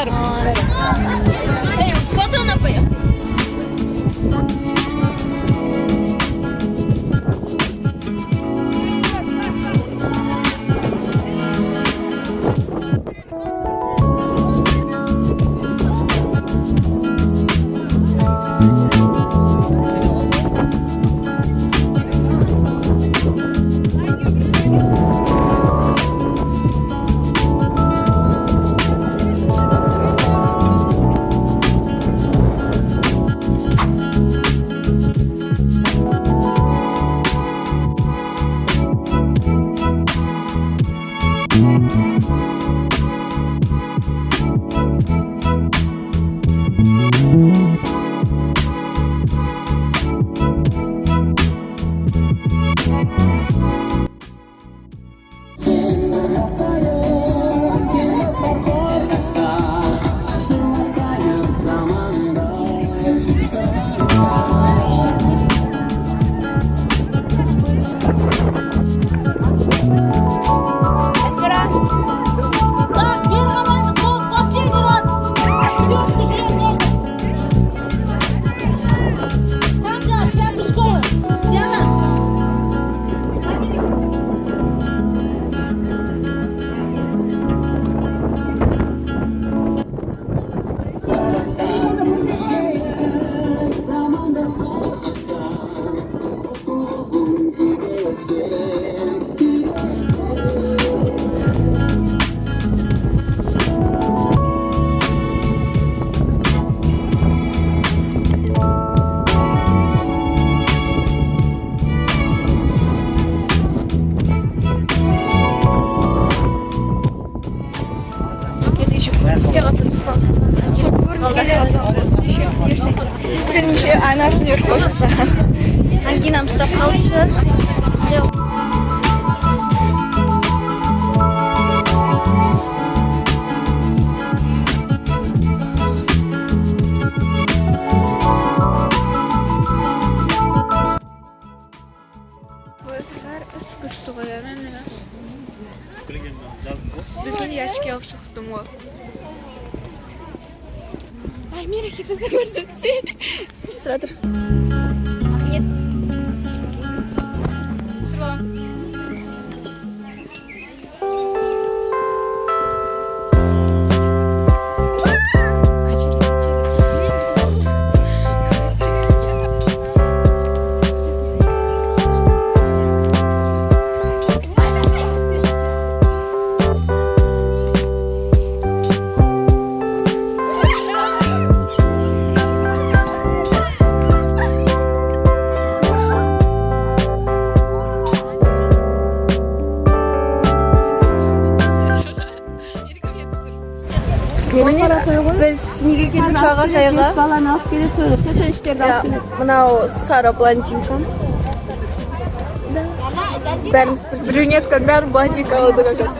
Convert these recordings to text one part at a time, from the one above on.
достарым. Фотоны поехали. Senin şey anasını yok koysa. Hangi nam stop kalışı? Bu sefer sıkıştı koyamam ne? Bütün yaşki okşaktım o. Ay Mirek bizi görsün. Dur. Sıralım. Biz niye geldik çağa çayga? Falan alıp gelip kesinlikle Ya, buna o sarı blondinka. Bәріміз бір Брюнетка бәрі блондинка алды как раз.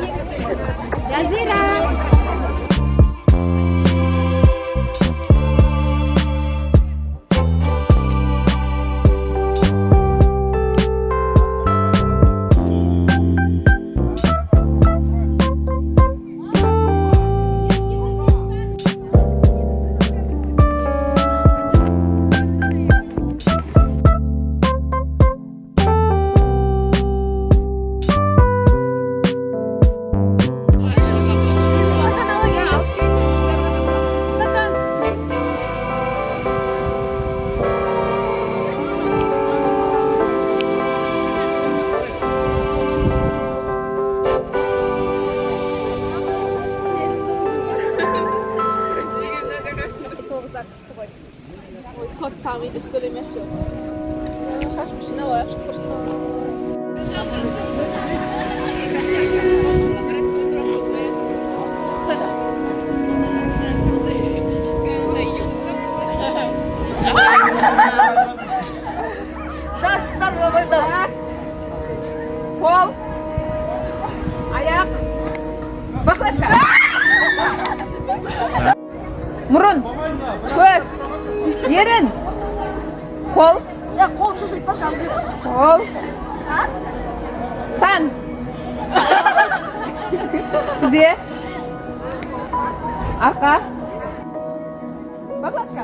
Kod sami deyip söylemek yok. Kaçmış ne var? Şaş ıslanma burada. Kol. Ayak. Baklaşka. Burun. Göz. Yerin. Kol. Ya kol çocuk başarılı. Kol. Sen. Size. Arka. Баклажка.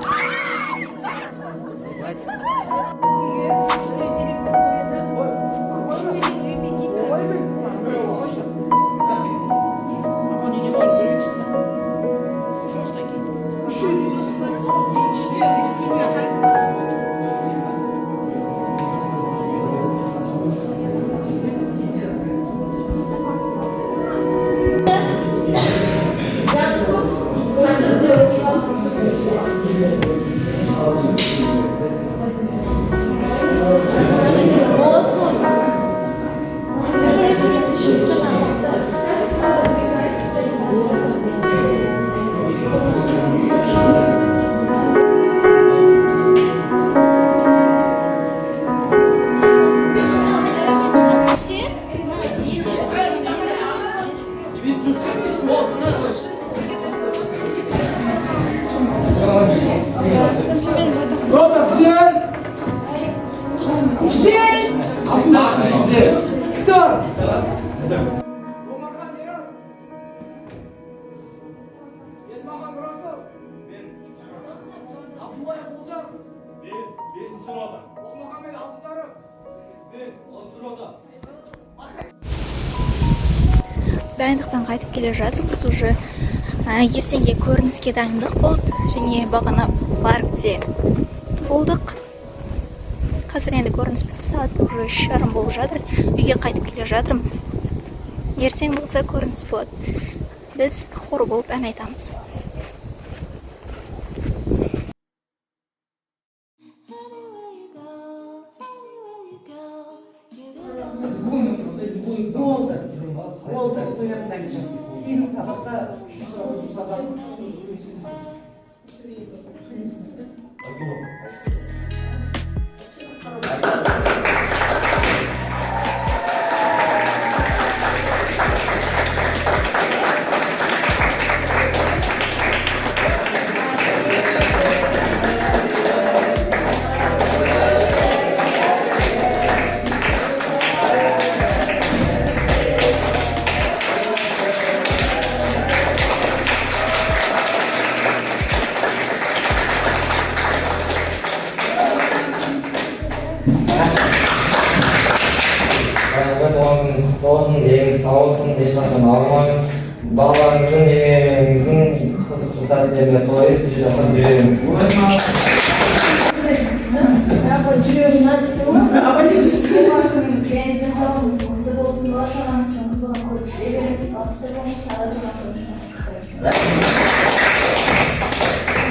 Дайындықтан қайтып келе жатырмыз. Уже ертеңге көрініске дайындық болды және бағана паркте болдық. Қазір енді көрініс бітті, сағат уже 3:30 болып жатыр. Үйге қайтып келе жатырмын. Ертең болса көрініс болады. Біз хор болып ән айтамыз. Балаларымыздың немереміздің қызықты сәттеріне тойып жақын жүреміз.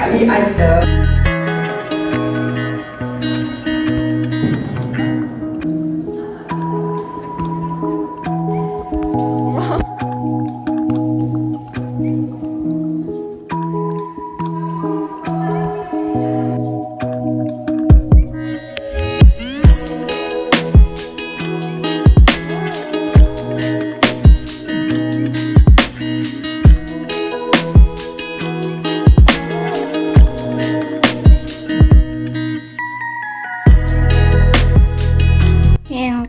Ali айтты.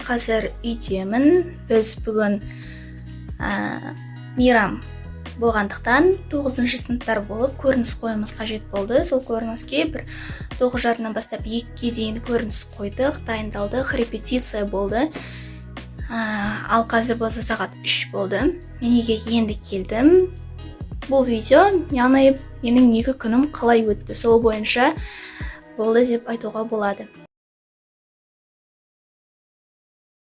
Қазір үйдемін. Біз бүгін мейрам болғандықтан 9-шы сыныптар болып көрініс қойымыз қажет болды. Сол көрініске бір 9:30-нан бастап 2-ге дейін көрініс қойдық, дайындалдық, репетиция болды. Ал қазір болса сағат 3 болды. Мен үйге енді келдім. Бұл видео, яғни менің 2 күнім қалай өтті, сол бойынша болды деп айтуға болады.